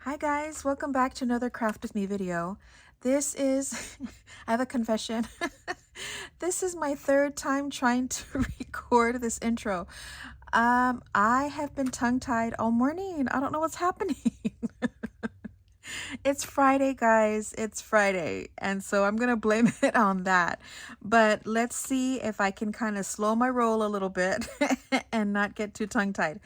Hi guys, welcome back to another Craft With Me video. This is, I have a confession. This is my third time trying to record this intro. I have been tongue-tied all morning. I don't know what's happening. It's Friday, guys. It's Friday. And so I'm going to blame it on that. But let's see if I can kind of slow my roll a little bit and not get too tongue-tied.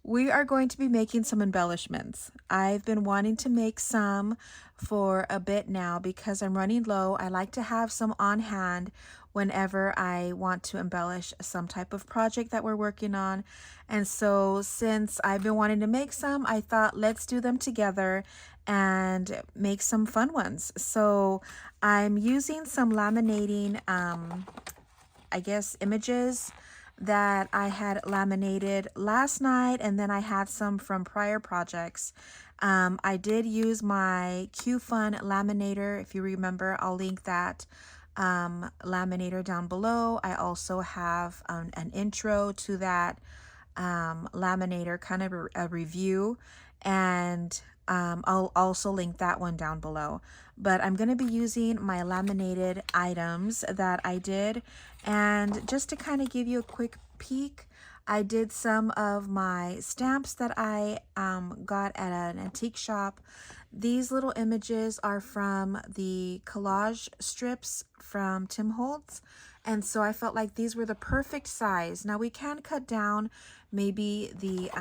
We are going to be making some embellishments. I've been wanting to make some for a bit now because I'm running low. I like to have some on hand whenever I want to embellish some type of project that we're working on. And so since I've been wanting to make some, I thought let's do them together and make some fun ones. So I'm using some laminating, I guess, images that I had laminated last night, and then I had some from prior projects. I did use my Q-Fun laminator. If you remember, I'll link that laminator down below. I also have an intro to that laminator, kind of a review, and I'll also link that one down below. But I'm going to be using my laminated items that I did, and just to kind of give you a quick peek, I did some of my stamps that I got at an antique shop. These little images are from the collage strips from HOLTZ, and so I felt like these were the perfect size. Now we can cut down maybe the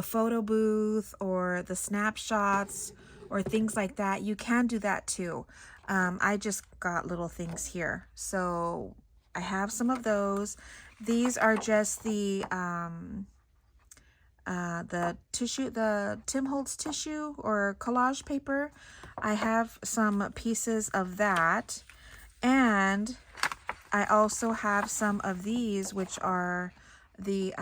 photo booth or the snapshots or things like that. You can do that too. I just got little things here, so I have some of those. These are just the tissue, the HOLTZ tissue or collage paper. I have some pieces of that, and I also have some of these, which are the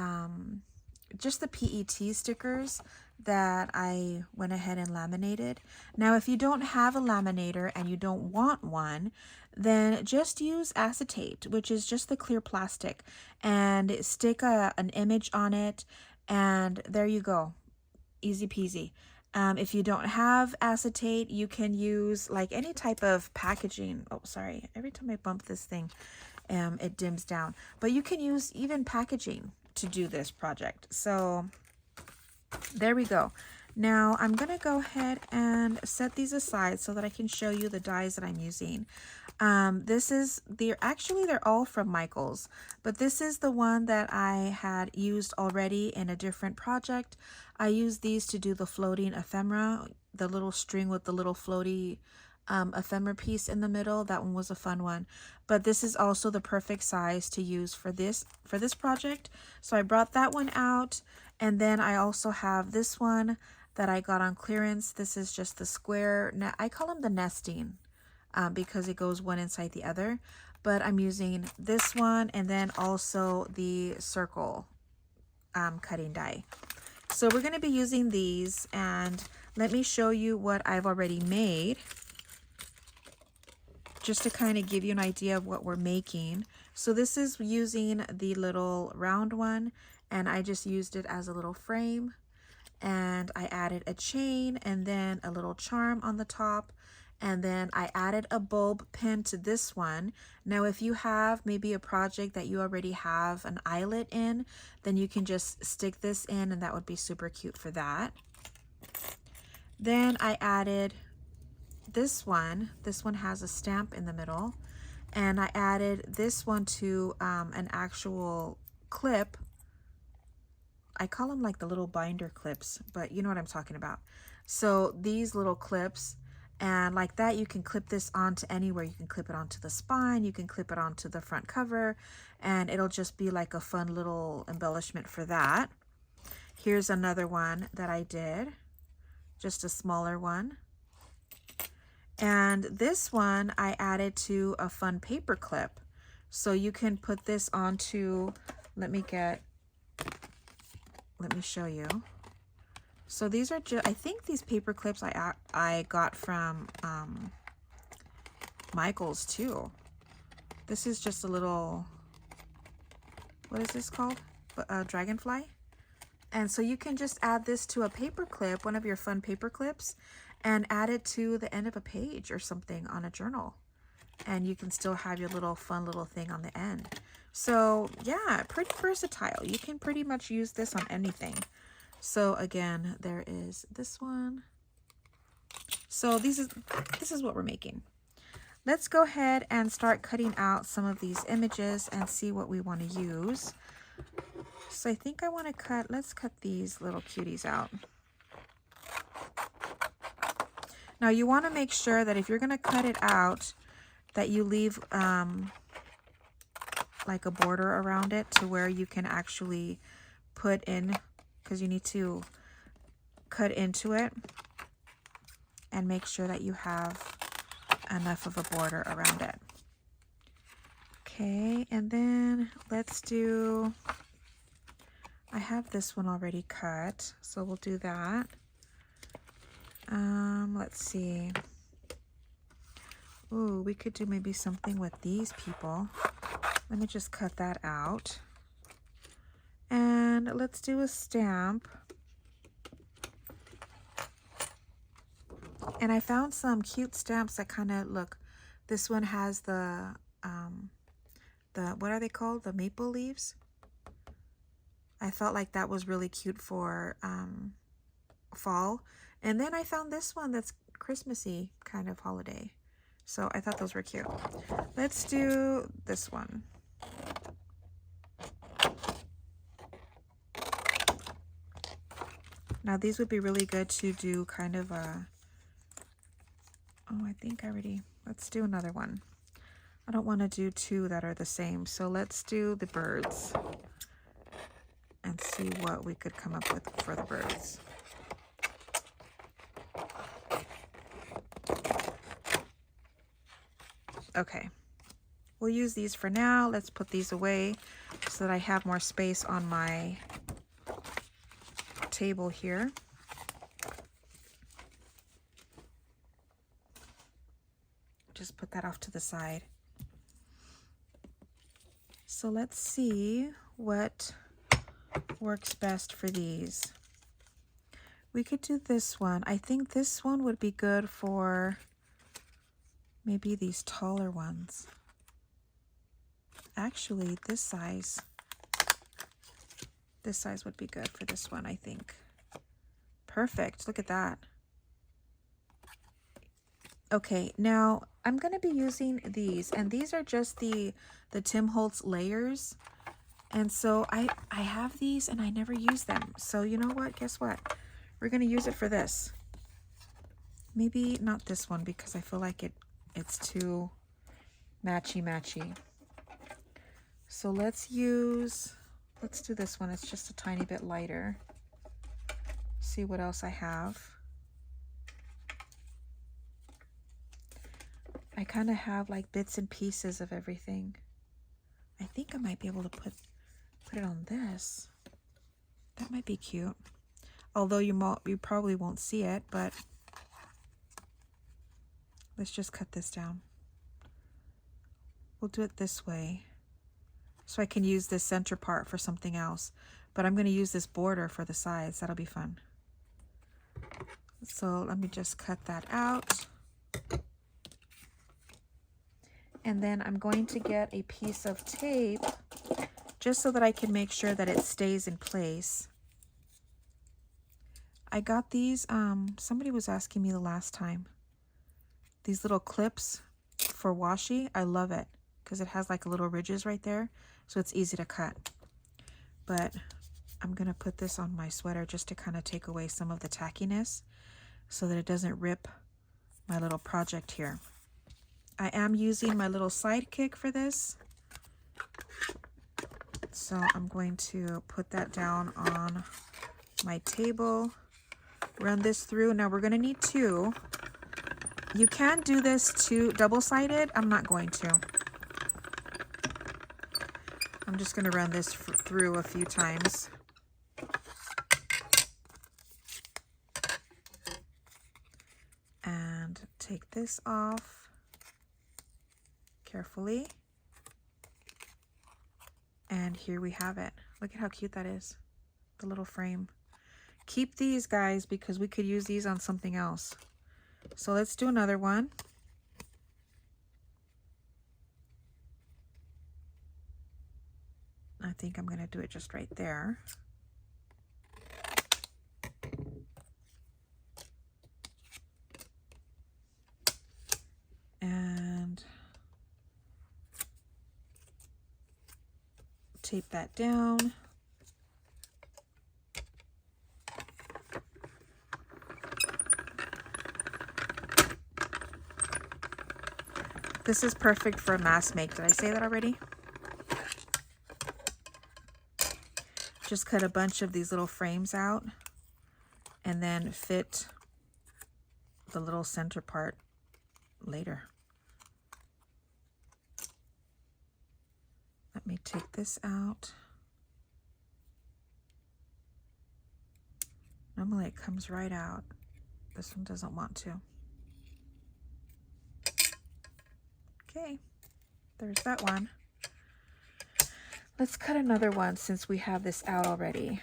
just the PET stickers that I went ahead and laminated. Now, if you don't have a laminator and you don't want one, then just use acetate, which is just the clear plastic, and stick an image on it, and there you go. Easy peasy. If you don't have acetate, you can use like any type of packaging. Oh, sorry. Every time I bump this thing, it dims down. But you can use even packaging to do this project. So there we go. Now I'm going to go ahead and set these aside so that I can show you the dies that I'm using. They're all from Michaels, but this is the one that I had used already in a different project. I used these to do the floating ephemera, the little string with the little floaty ephemera piece in the middle. That one was a fun one, but this is also the perfect size to use for this project. So I brought that one out, and then I also have this one that I got on clearance. This is just the square. I call them the nesting because it goes one inside the other, but I'm using this one and then also the circle cutting die. So we're going to be using these, and let me show you what I've already made, just to kind of give you an idea of what we're making. So this is using the little round one, and I just used it as a little frame, and I added a chain and then a little charm on the top, and then I added a bulb pin to this one. Now if you have maybe a project that you already have an eyelet in, then you can just stick this in, and that would be super cute for that. Then I added this one. This one has a stamp in the middle, and I added this one to an actual clip. I call them like the little binder clips, but you know what I'm talking about. So these little clips, and like that, you can clip this onto anywhere. You can clip it onto the spine, you can clip it onto the front cover, and it'll just be like a fun little embellishment for that. Here's another one that I did, just a smaller one. And this one I added to a fun paper clip. So you can put this onto, let me show you. So these are just, I think these paper clips I got from Michaels too. This is just a little, what is this called? Dragonfly? And so you can just add this to a paper clip, one of your fun paper clips, and add it to the end of a page or something on a journal. And you can still have your little fun little thing on the end. So yeah, pretty versatile. You can pretty much use this on anything. So again, there is this one. So this is what we're making. Let's go ahead and start cutting out some of these images and see what we want to use. So I think I want to cut, let's cut these little cuties out. Now you want to make sure that if you're going to cut it out, that you leave like a border around it to where you can actually put in, because you need to cut into it, and make sure that you have enough of a border around it. Okay, and then let's do, I have this one already cut, so we'll do that. Let's see. Ooh, we could do maybe something with these people. Let me just cut that out. And let's do a stamp. And I found some cute stamps that kind of look, this one has the what are they called? The maple leaves. I felt like that was really cute for fall. And then I found this one that's Christmassy kind of holiday. So I thought those were cute. Let's do this one. Now these would be really good to do kind of a, oh, I think I already, let's do another one. I don't want to do two that are the same. So let's do the birds and see what we could come up with for the birds. Okay, we'll use these for now. Let's put these away so that I have more space on my table here. Just put that off to the side. So let's see what works best for these. We could do this one. I think this one would be good for maybe these taller ones. Actually, this size would be good for this one, I think. Perfect. Look at that. Okay, now I'm going to be using these, and these are just the Tim Holtz layers. And so I have these and I never use them. So you know what? Guess what? We're going to use it for this. Maybe not this one because I feel like it's too matchy. So let's do this one. It's just a tiny bit lighter. See what else I have. I kind of have like bits and pieces of everything. I think I might be able to put it on this. That might be cute. Although you probably won't see it, but let's just cut this down. We'll do it this way so I can use this center part for something else. But I'm going to use this border for the sides. That'll be fun. So let me just cut that out. And then I'm going to get a piece of tape just so that I can make sure that it stays in place. I got these, somebody was asking me the last time. These little clips for washi. I love it because it has like little ridges right there. So it's easy to cut. But I'm going to put this on my sweater just to kind of take away some of the tackiness so that it doesn't rip my little project here. I am using my little SIDEKICK for this. So I'm going to put that down on my table. Run this through. Now we're going to need two. You can do this double-sided. I'm not going to. I'm just going to run this through a few times. And take this off carefully. And here we have it. Look at how cute that is. the little frame. Keep these, guys, because we could use these on something else. So let's do another one. I think I'm going to do it just right there. And tape that down. This is perfect for a mass make. Did I say that already? Just cut a bunch of these little frames out and then fit the little center part later. Let me take this out. Normally it comes right out. This one doesn't want to. Okay, there's that one. Let's cut another one since we have this out already.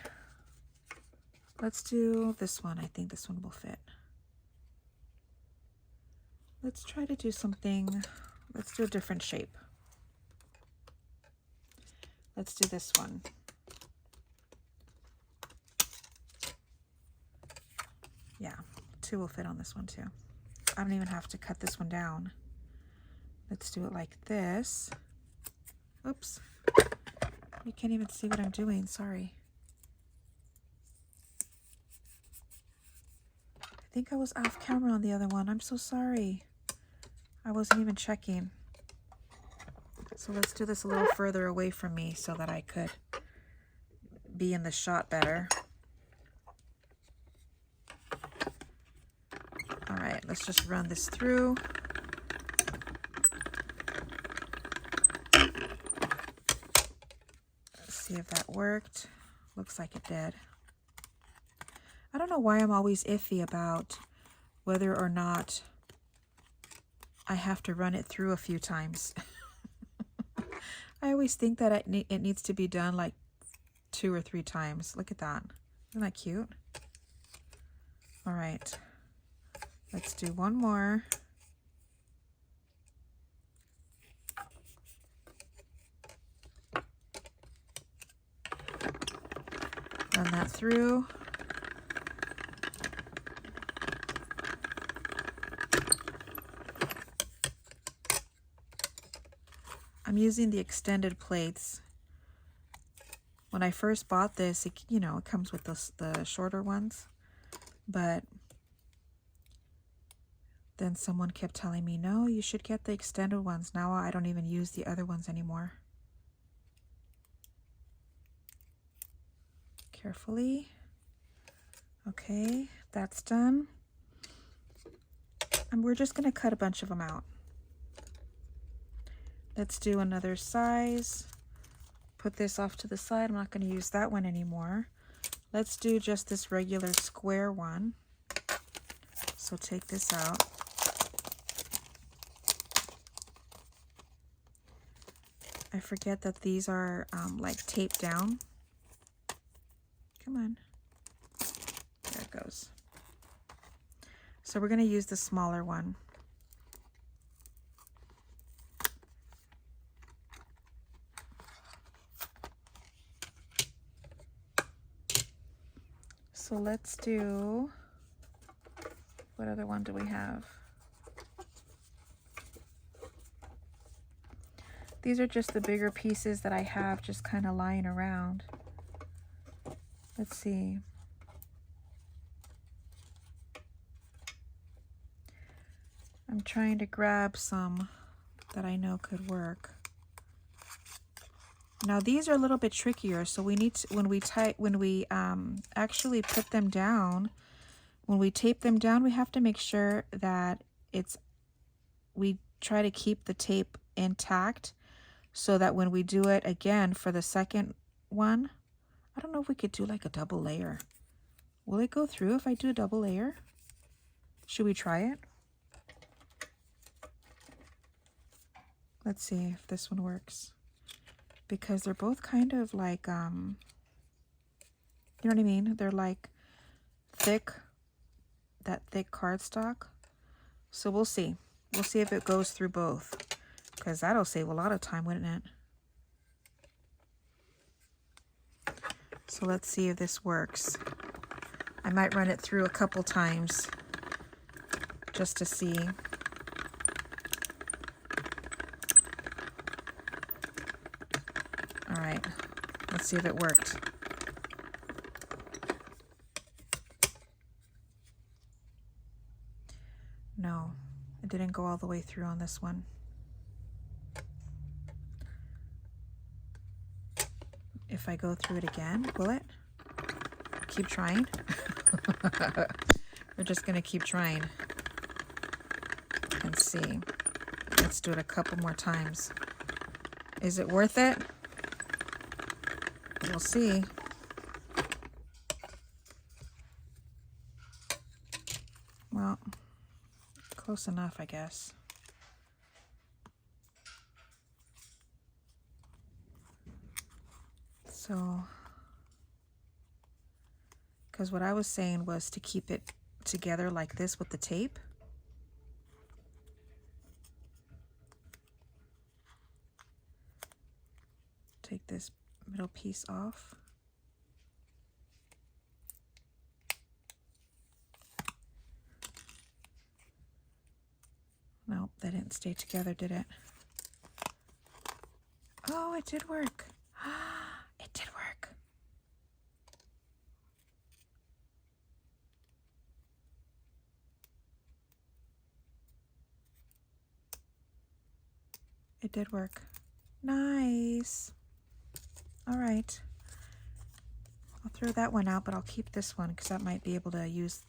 Let's do this one. I think this one will fit. Let's try to do something. Let's do a different shape. Let's do this one. Yeah, 2 will fit on this one too. I don't even have to cut this one down. Let's do it like this. Oops. You can't even see what I'm doing, sorry. I think I was off camera on the other one. I'm so sorry. I wasn't even checking. So let's do this a little further away from me so that I could be in the shot better. All right, let's just run this through. See if that worked. Looks like it did. I don't know why I'm always iffy about whether or not I have to run it through a few times. I always think that it needs to be done like 2 or 3 times. Look at that. Isn't that cute? All right. Let's do one more. Run that through. I'm using the extended plates. When I first bought this, it comes with the shorter ones, but then someone kept telling me, no, you should get the extended ones. Now I don't even use the other ones anymore. Carefully. Okay, that's done. And we're just going to cut a bunch of them out. Let's do another size. Put this off to the side. I'm not going to use that one anymore. Let's do just this regular square one. So take this out. I forget that these are like taped down. Come on. There it goes. So we're going to use the smaller one. So let's do, what other one do we have? These are just the bigger pieces that I have just kind of lying around. Let's see. I'm trying to grab some that I know could work. Now these are a little bit trickier, so we need to, when we actually put them down, when we tape them down, we have to make sure that we try to keep the tape intact so that when we do it again for the second one, I don't know if we could do like a double layer. Will it go through if I do a double layer? Should we try it? Let's see if this one works. Because they're both kind of like, You know what I mean? They're like thick, that thick cardstock. So we'll see. We'll see if it goes through both, because that'll save a lot of time, wouldn't it? So let's see if this works. I might run it through a couple times just to see. All right, let's see if it worked. No, it didn't go all the way through on this one. If I go through it again, will it? Keep trying. We're just gonna keep trying and see. Let's do it a couple more times. Is it worth it? We'll see. Well, close enough, I guess. So, because what I was saying was to keep it together like this with the tape. Take this middle piece off. Nope, that didn't stay together, did it? Oh, it did work. It did work. It did work. Nice. All right. I'll throw that one out, but I'll keep this one because I might be able to use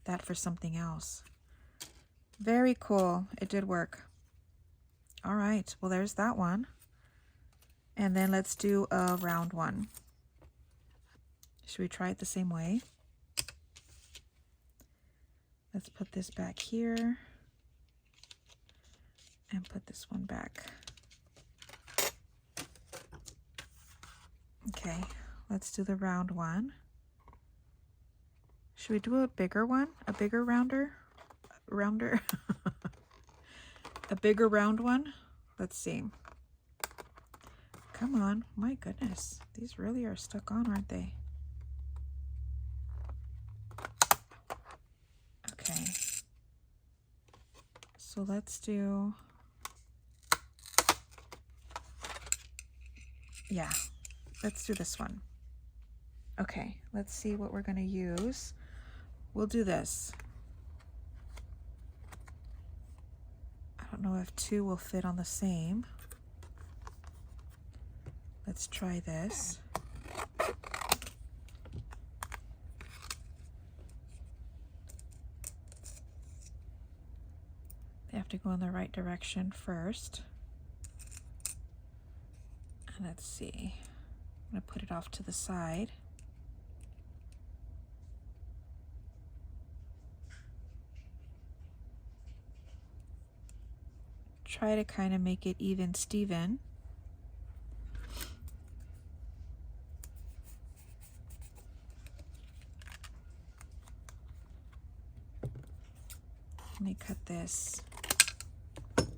that for something else. Very cool. It did work. All right. Well, there's that one. And then let's do a round one. Should we try it the same way? Let's put this back here and put this one back. Okay, let's do the round one. Should we do a bigger one? A bigger rounder? A bigger round one? Let's see. Come on, my goodness. These really are stuck on, aren't they? Okay. So let's do, yeah, let's do this one. Okay, let's see what we're going to use. We'll do this. I don't know if two will fit on the same. Let's try this. They have to go in the right direction first. And let's see. I'm going to put it off to the side. Try to kind of make it even Steven. Let me cut this. Let's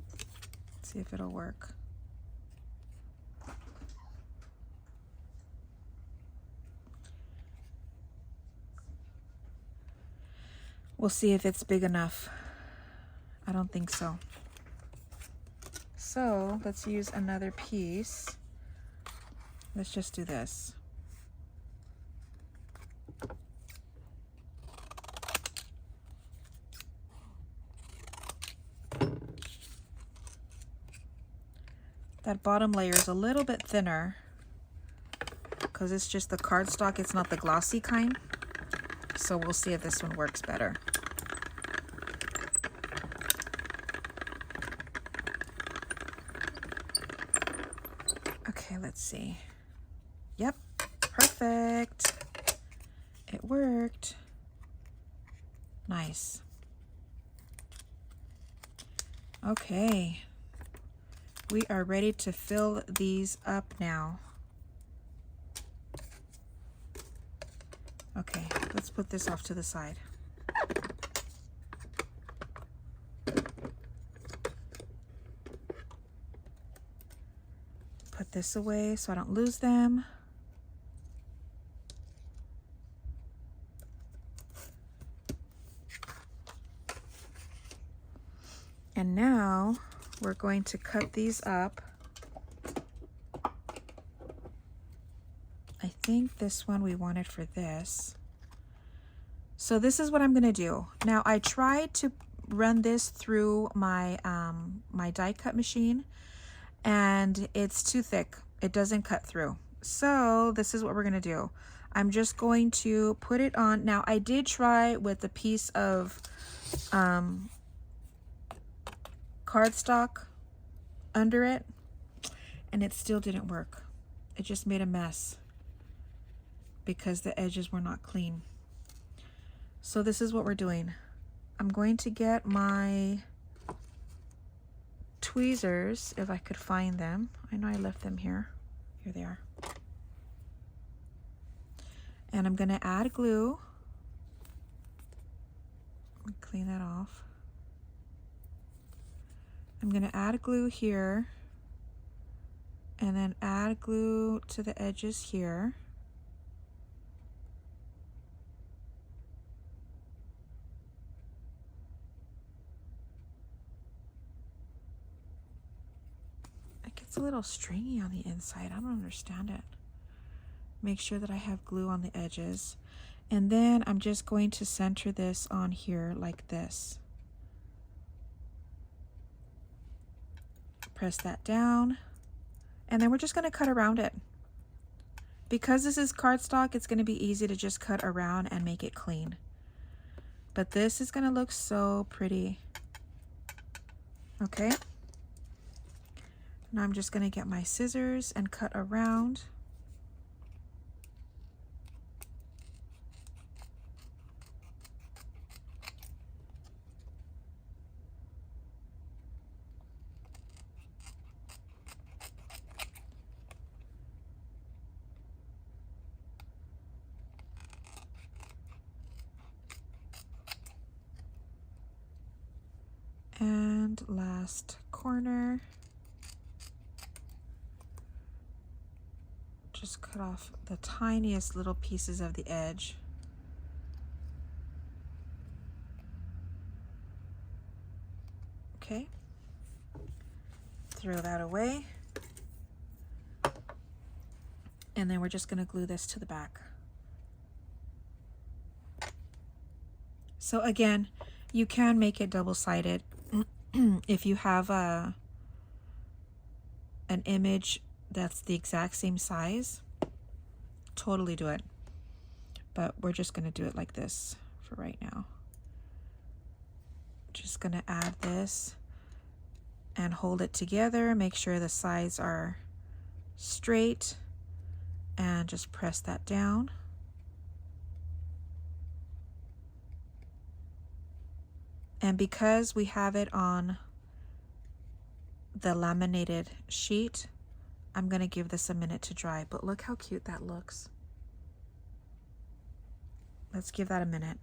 see if it'll work. We'll see if it's big enough. I don't think so. So let's use another piece. Let's just do this. That bottom layer is a little bit thinner because it's just the cardstock. It's not the glossy kind. So we'll see if this one works better. Okay, let's see. Yep, perfect. It worked. Nice. Okay. We are ready to fill these up now. Okay, let's put this off to the side. Put this away so I don't lose them. And now we're going to cut these up. I think this one we wanted for this. So this is what I'm gonna do. Now I tried to run this through my my die cut machine and it's too thick. It doesn't cut through. So this is what we're gonna do. I'm just going to put it on. Now I did try with a piece of cardstock under it and it still didn't work. It just made a mess because the edges were not clean. So this is what we're doing. I'm going to get my tweezers, if I could find them. I know I left them here. Here they are. And I'm gonna add glue. Clean that off. I'm gonna add glue here and then add glue to the edges here. It's a little stringy on the inside. I don't understand it. Make sure that I have glue on the edges. And then I'm just going to center this on here like this. Press that down. And then we're just going to cut around it. Because this is cardstock, it's going to be easy to just cut around and make it clean. But this is going to look so pretty. Okay. Now I'm just going to get my scissors and cut around. And last corner. Just cut off the tiniest little pieces of the edge. Okay. Throw that away. And then we're just going to glue this to the back. So again, you can make it double-sided if you have an image that's the exact same size. Totally do it. But we're just going to do it like this for right now. Just going to add this and hold it together. Make sure the sides are straight and just press that down. And because we have it on the laminated sheet, I'm going to give this a minute to dry. But look how cute that looks. Let's give that a minute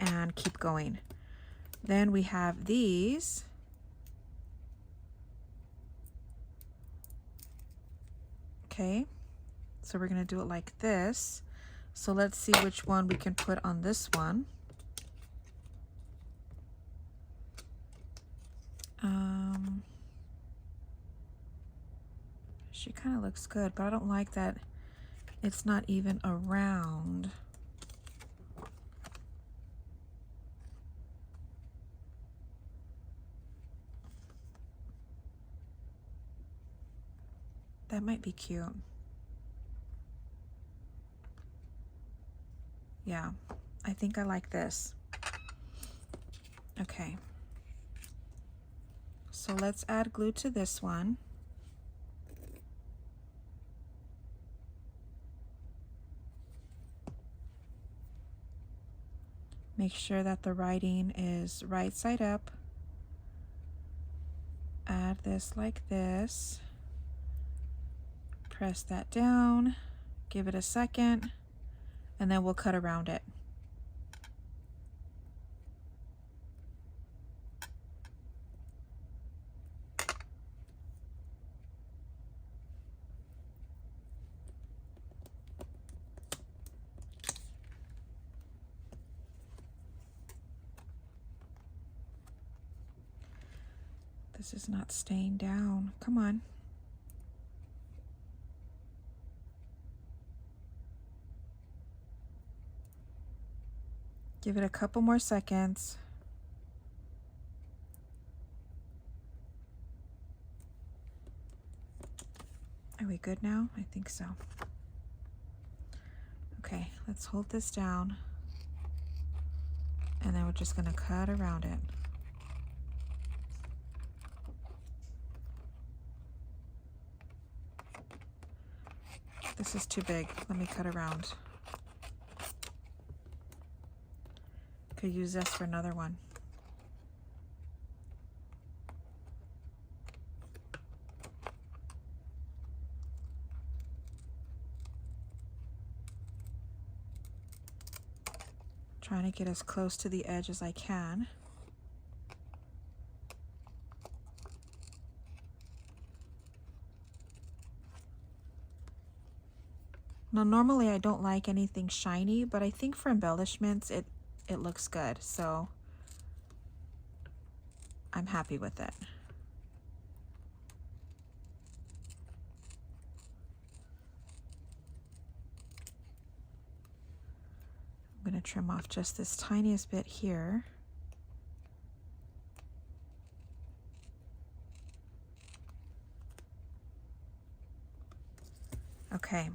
and keep going. Then we have these. Okay, so we're going to do it like this. So let's see which one we can put on this one. She kind of looks good, but I don't like that it's not even around. That might be cute. Yeah, I think I like this. Okay. So let's add glue to this one. Make sure that the writing is right side up. Add this like this. Press that down. Give it a second. and then we'll cut around it. This is not staying down. Come on. Give it a couple more seconds. Are we good now? I think so. Okay, let's hold this down. And then we're just gonna cut around it. This is too big. Let me cut around. Could use this for another one. Trying to get as close to the edge as I can. Now, normally I don't like anything shiny, but I think for embellishments, it looks good. So I'm happy with it. I'm going to trim off just this tiniest bit here. Okay.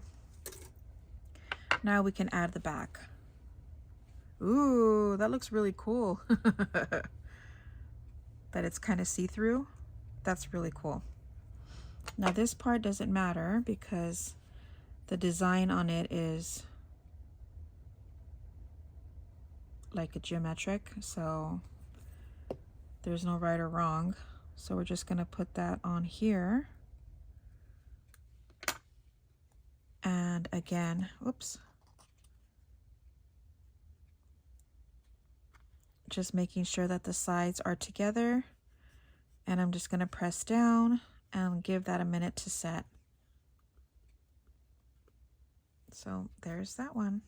Now we can add the back. Ooh, that looks really cool. That it's kind of see-through. That's really cool. Now this part doesn't matter because the design on it is like a geometric, so there's no right or wrong. So we're just going to put that on here. And again, oops. Just making sure that the sides are together. And I'm just going to press down and give that a minute to set. So there's that one.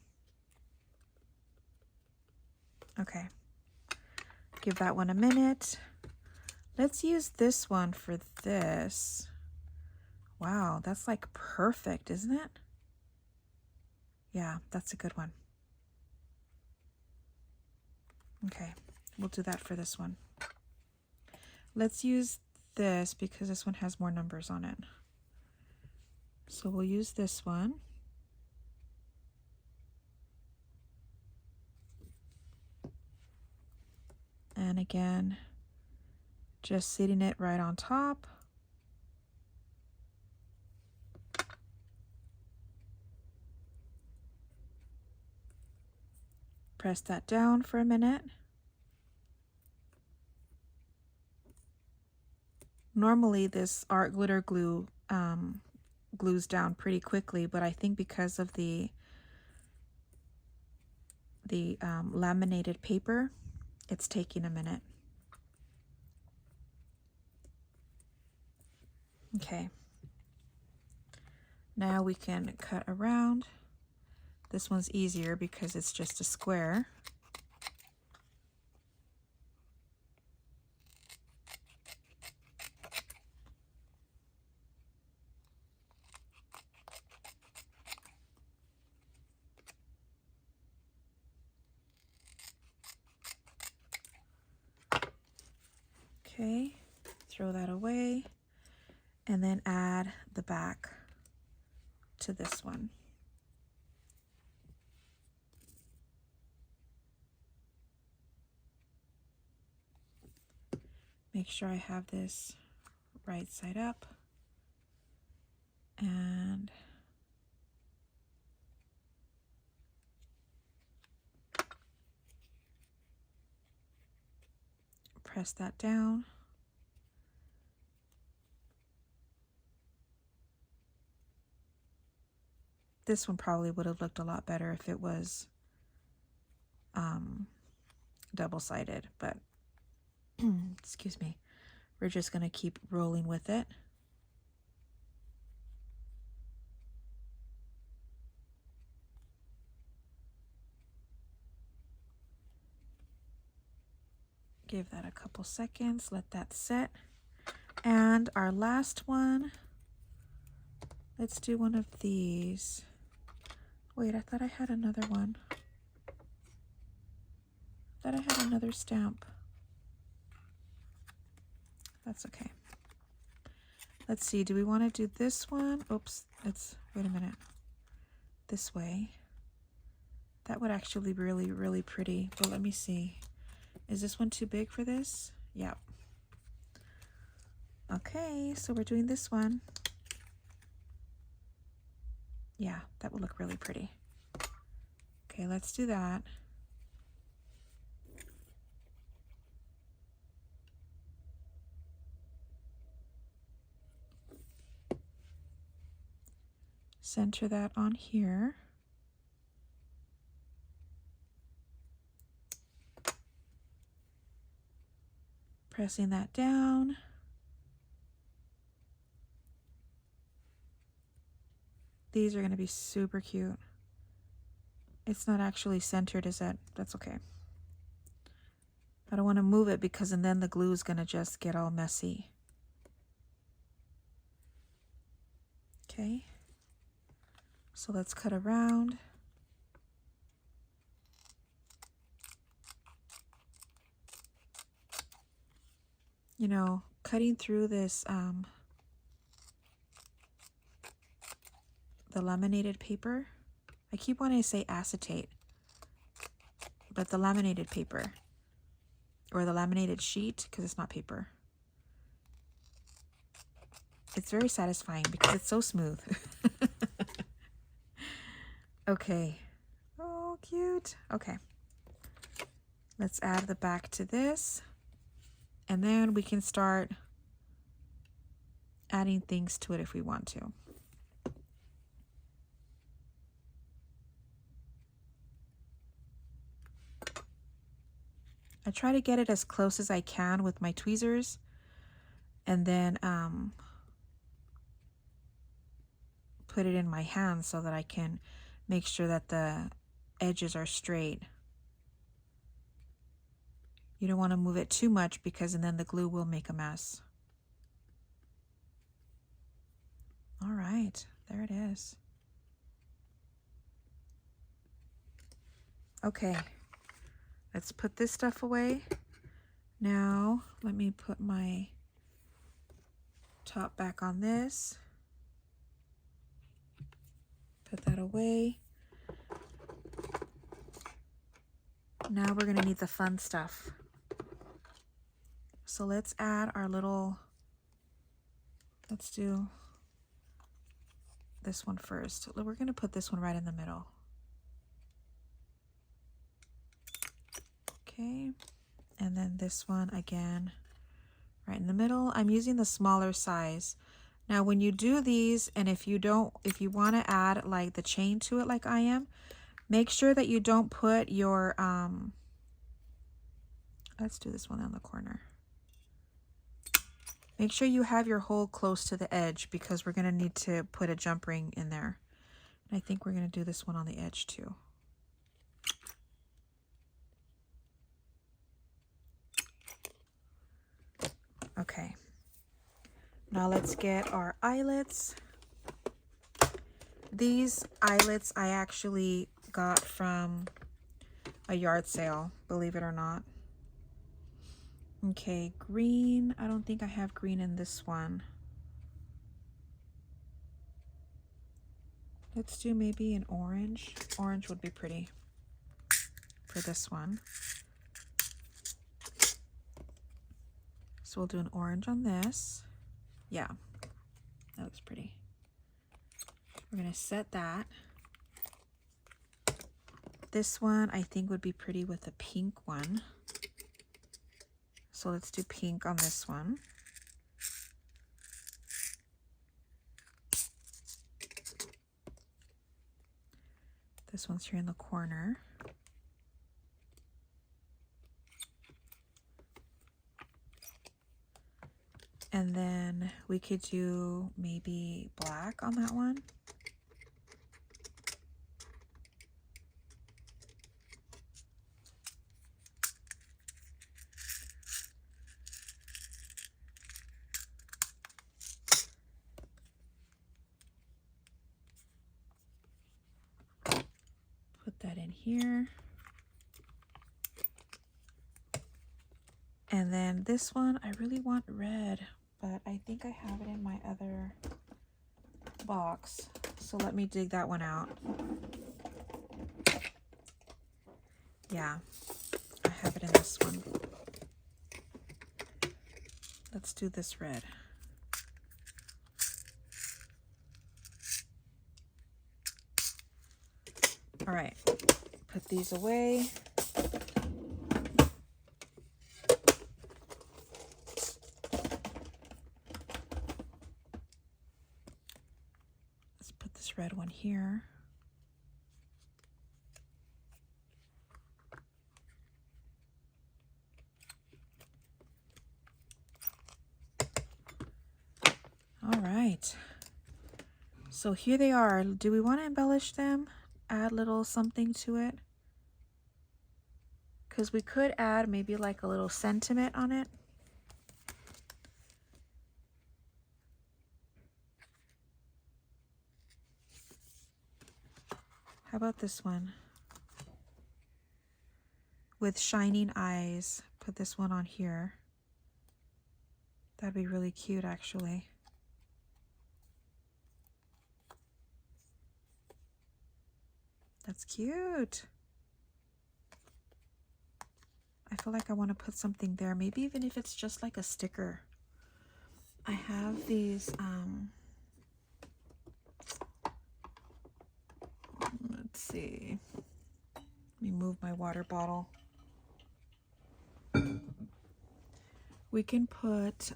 Okay. Give that one a minute. Let's use this one for this. Wow, that's like perfect, isn't it? Yeah, that's a good one. Okay, we'll do that for this one. Let's use this because this one has more numbers on it. So we'll use this one. And again, just seating it right on top. Press that down for a minute. Normally this art glitter glue glues down pretty quickly, but I think because of the laminated paper, it's taking a minute. Okay. Now we can cut around. This one's easier because it's just a square. Okay, throw that away and then add the back to this one. Make sure I have this right side up and press that down. This one probably would have looked a lot better if it was double-sided, but excuse me. We're just going to keep rolling with it. Give that a couple seconds, let that set. And our last one, let's do one of these. Wait, I thought I had another one. I thought I had another stamp. That's okay. Let's see, do we want to do this one? Oops, wait a minute. This way. That would actually be really, really pretty. But let me see. Is this one too big for this? Yep. Okay, so we're doing this one. Yeah, that would look really pretty. Okay, let's do that. Center that on here. Pressing that down. These are going to be super cute. It's not actually centered, is it? That's okay. I don't want to move it because and then the glue is going to just get all messy. Okay. So let's cut around. You know, cutting through this the laminated paper. I keep wanting to say acetate, but the laminated paper or the laminated sheet, because it's not paper. It's very satisfying because it's so smooth. Okay. Oh, cute. Okay. Let's add the back to this, and then we can start adding things to it if we want to. I try to get it as close as I can with my tweezers, and then put it in my hand so that I can make sure that the edges are straight. You don't want to move it too much because and then the glue will make a mess. All right, there it is. Okay, let's put this stuff away. Now, let me put my top back on this. Put that away. Now we're gonna need the fun stuff. So let's add our little, let's do this one first. We're gonna put this one right in the middle. Okay, and then this one again, right in the middle. I'm using the smaller size. Now when you do these, and if you want to add like the chain to it like I am, make sure that you don't put your, let's do this one on the corner. Make sure you have your hole close to the edge because we're going to need to put a jump ring in there. And I think we're going to do this one on the edge too. Okay. Now let's get our eyelets. These eyelets I actually got from a yard sale, believe it or not. Okay, green. I don't think I have green in this one. Let's do maybe an orange. Orange would be pretty for this one. So we'll do an orange on this. Yeah, that looks pretty. We're gonna set that. This one I think would be pretty with a pink one. So let's do pink on this one. This one's here in the corner. And then we could do maybe black on that one. Put that in here. And then this one, I really want red, but I think I have it in my other box. So let me dig that one out. Yeah, I have it in this one. Let's do this red. All right, put these away. Let's put this red one here. All right, so here they are. Do we want to embellish them? Add little something to it? Because we could add maybe like a little sentiment on it. How about this one? With shining eyes. Put this one on here. That'd be really cute, actually. That's cute. I feel like I want to put something there, maybe even if it's just like a sticker. I have these, let's see. Let me move my water bottle. We can put,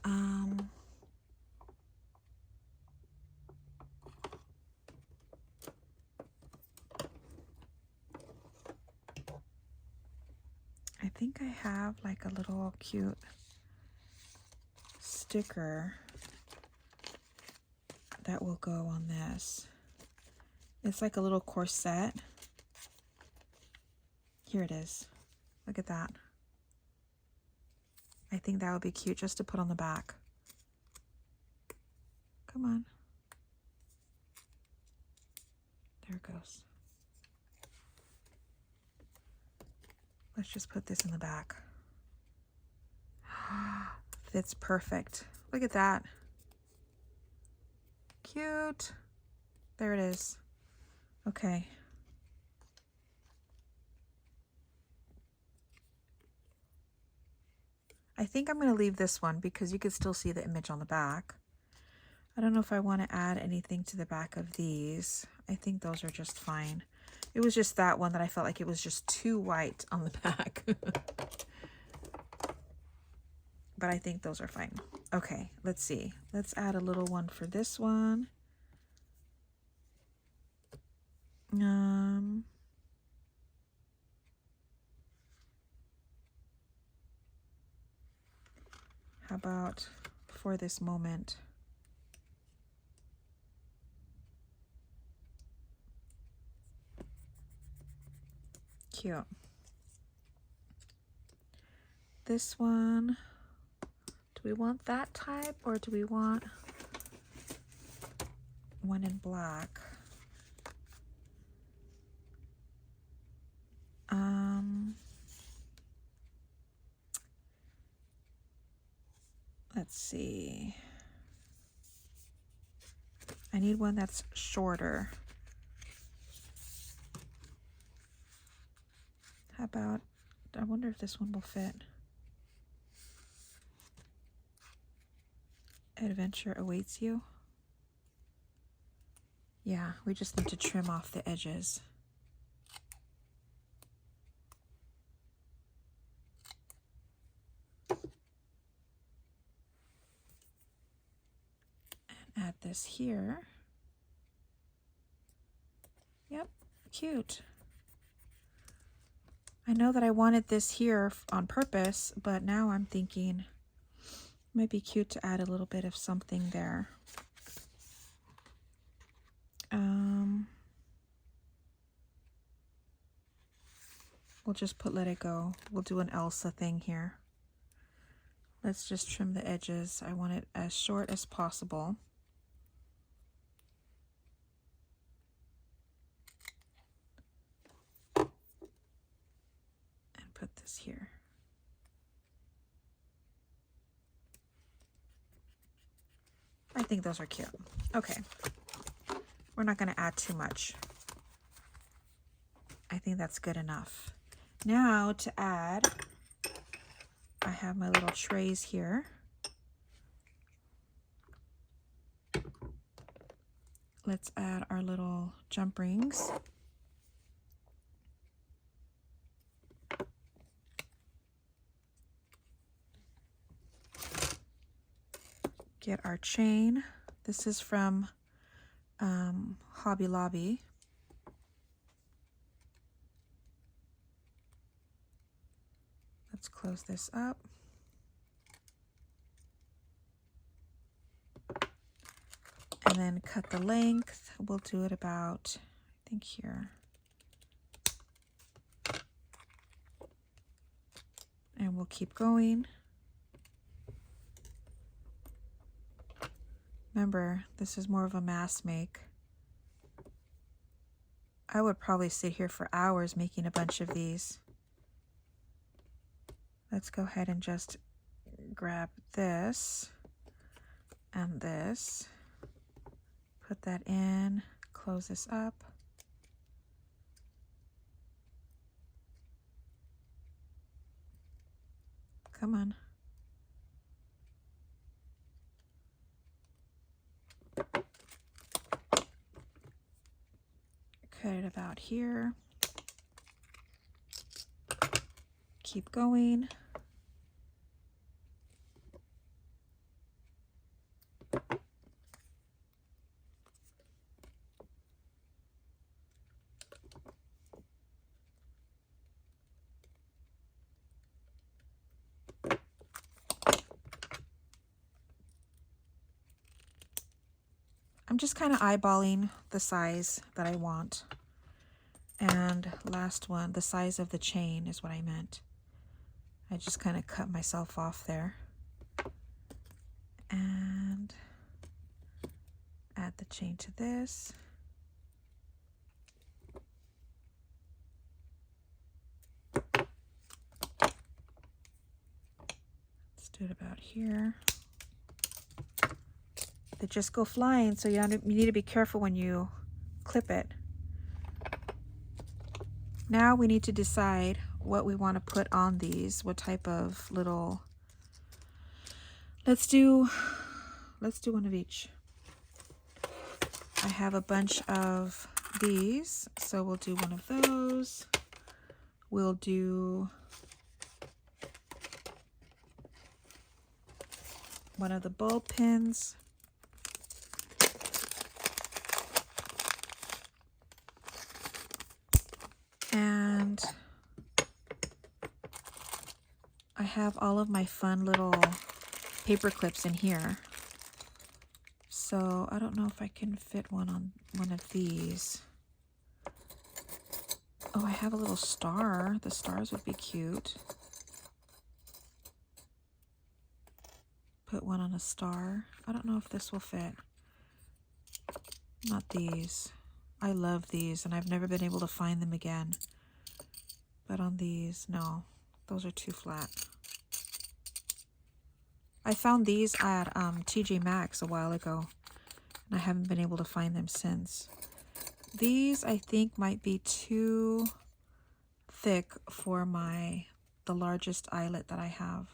I think I have like a little cute sticker that will go on this. It's like a little corset. Here it is. Look at that. I think that would be cute just to put on the back. Come on. There it goes. Let's just put this in the back. Fits perfect. Look at that. Cute. There it is. Okay. I think I'm going to leave this one because you can still see the image on the back. I don't know if I want to add anything to the back of these. I think those are just fine. It was just that one that I felt like it was just too white on the back. But I think those are fine. Okay, let's see. Let's add a little one for this one. How about for this moment? Cute. This one, do we want that type or do we want one in black? Let's see. I need one that's shorter. How about, I wonder if this one will fit. Adventure awaits you. Yeah, we just need to trim off the edges. And add this here. Yep, cute. I know that I wanted this here on purpose, but now I'm thinking it might be cute to add a little bit of something there. We'll just put let it go. We'll do an Elsa thing here. Let's just trim the edges. I want it as short as possible. And put this here. I think those are cute. Okay. We're not going to add too much. I think that's good enough. Now to add, I have my little trays here. Let's add our little jump rings. Get our chain. This is from Hobby Lobby. Let's close this up. And then cut the length. We'll do it about, I think here. And we'll keep going. Remember, this is more of a mass make. I would probably sit here for hours making a bunch of these. Let's go ahead and just grab this and this. Put that in, close this up. Come on. Cut it about here. Keep going. I'm just kind of eyeballing the size that I want. And last one, the size of the chain is what I meant. I just kind of cut myself off there. And add the chain to this. Let's do it about here. They just go flying, so you need to be careful when you clip it. Now we need to decide what we want to put on these, what type of little, let's do one of each. I have a bunch of these, so we'll do one of those. We'll do one of the bulb pins. And I have all of my fun little paper clips in here. So I don't know if I can fit one on one of these. Oh, I have a little star. The stars would be cute. Put one on a star. I don't know if this will fit. Not these. I love these, and I've never been able to find them again. But on these, no. Those are too flat. I found these at TJ Maxx a while ago, and I haven't been able to find them since. These, I think, might be too thick for the largest eyelet that I have.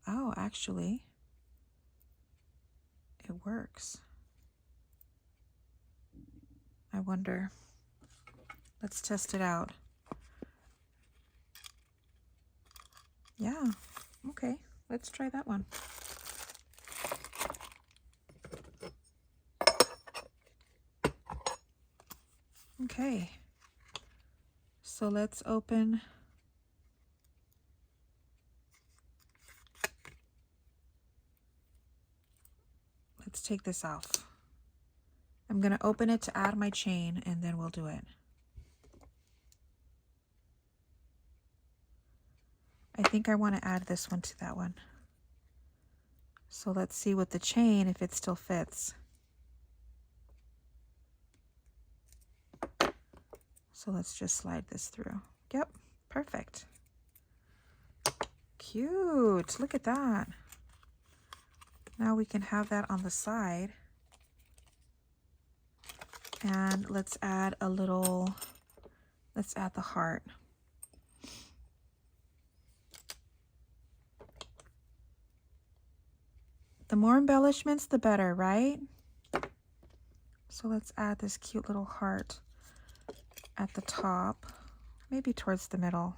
Oh, actually, it works. I wonder. Let's test it out. Yeah, okay, let's try that one. Okay, So let's open. Let's take this off. I'm going to open it to add my chain, and then we'll do it. I think I want to add this one to that one. So let's see with the chain if it still fits. So let's just slide this through. Yep, perfect. Cute, look at that. Now we can have that on the side. And let's add a little, let's add the heart. The more embellishments, the better, right? So let's add this cute little heart at the top, maybe towards the middle.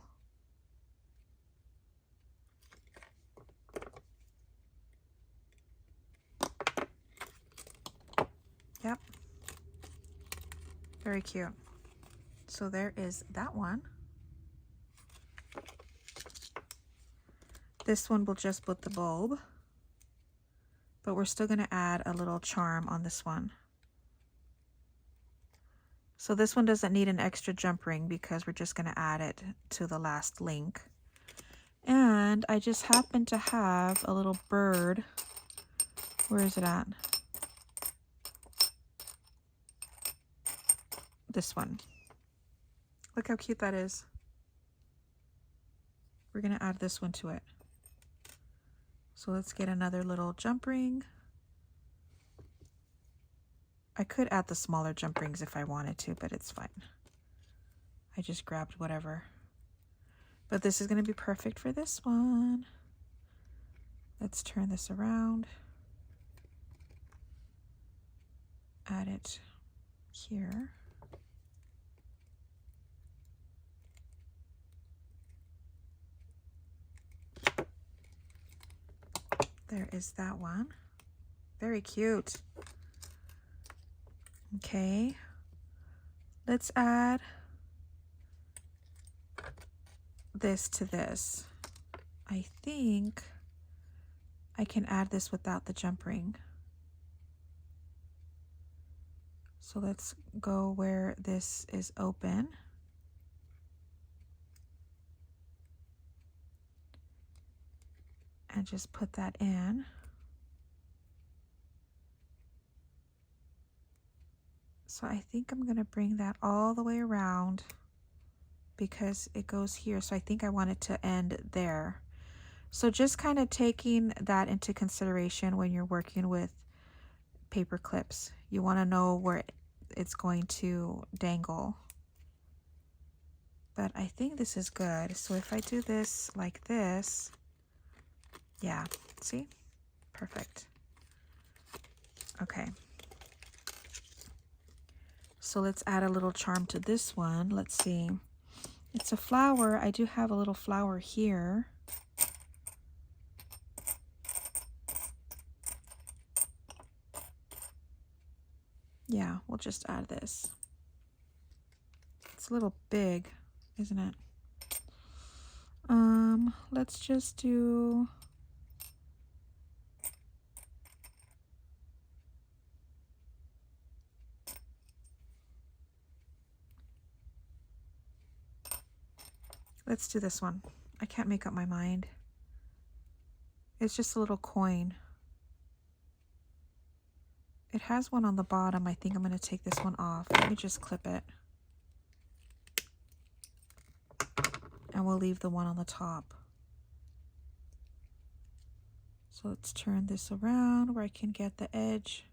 Yep. Very cute. So there is that one. This one will just put the bulb, but we're still going to add a little charm on this one. So this one doesn't need an extra jump ring because we're just going to add it to the last link. And I just happen to have a little bird. Where is it at? This one. Look how cute that is. We're going to add this one to it. So let's get another little jump ring. I could add the smaller jump rings if I wanted to, but it's fine. I just grabbed whatever. But this is going to be perfect for this one. Let's turn this around. Add it here. There is that one. Very cute. Okay, let's add this to this. I think I can add this without the jump ring. So let's go where this is open. And just put that in. So I think I'm going to bring that all the way around because it goes here. So I think I want it to end there. So just kind of taking that into consideration when you're working with paper clips. You want to know where it's going to dangle. But I think this is good. So if I do this like this, yeah, see? Perfect. Okay. So let's add a little charm to this one. Let's see. It's a flower. I do have a little flower here. Yeah, we'll just add this. It's a little big, isn't it? Let's just do... Let's do this one. I can't make up my mind. It's just a little coin. It has one on the bottom. I think I'm going to take this one off. Let me just clip it. And we'll leave the one on the top. So let's turn this around where I can get the edge,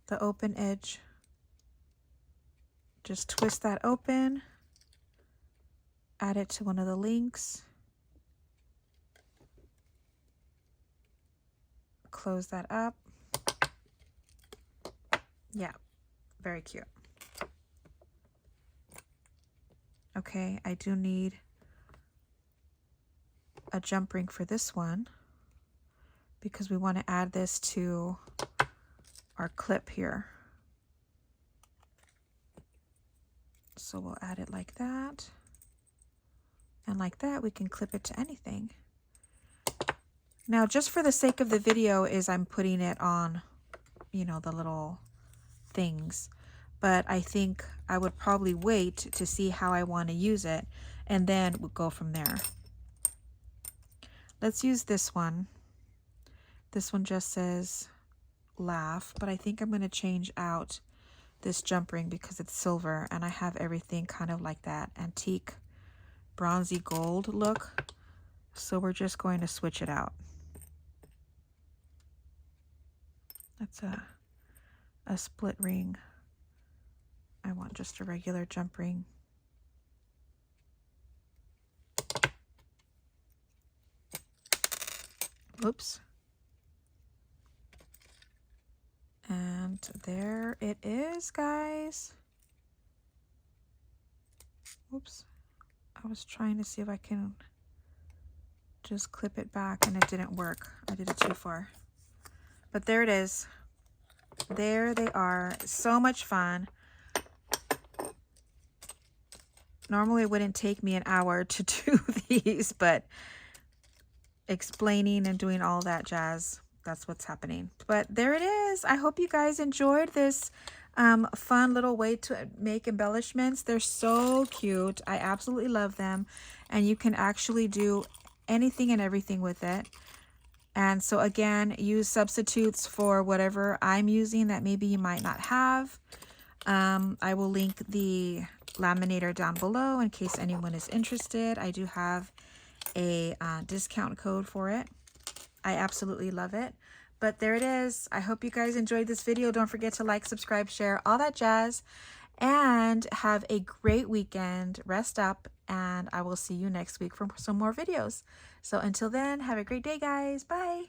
the open edge. Just twist that open. Add it to one of the links. Close that up. Yeah, very cute. Okay, I do need a jump ring for this one because we want to add this to our clip here. So we'll add it like that. And like that, we can clip it to anything. Now, just for the sake of the video is I'm putting it on, you know, the little things. But I think I would probably wait to see how I want to use it, and then we'll go from there. Let's use this one. This one just says laugh, but I think I'm going to change out this jump ring because it's silver and I have everything kind of like that antique bronzy gold look. So we're just going to switch it out. That's a split ring. I want just a regular jump ring. Oops. And there it is, guys. Oops. I was trying to see if I can just clip it back and it didn't work. I did it too far. But there it is. There they are. So much fun. Normally it wouldn't take me an hour to do these, but explaining and doing all that jazz, that's what's happening. But there it is. I hope you guys enjoyed this fun little way to make embellishments. They're so cute. I absolutely love them. And you can actually do anything and everything with it. And so again, use substitutes for whatever I'm using that maybe you might not have. I will link the laminator down below in case anyone is interested. I do have a discount code for it. I absolutely love it. But there it is. I hope you guys enjoyed this video. Don't forget to like, subscribe, share, all that jazz. And have a great weekend. Rest up. And I will see you next week for some more videos. So until then, have a great day, guys. Bye.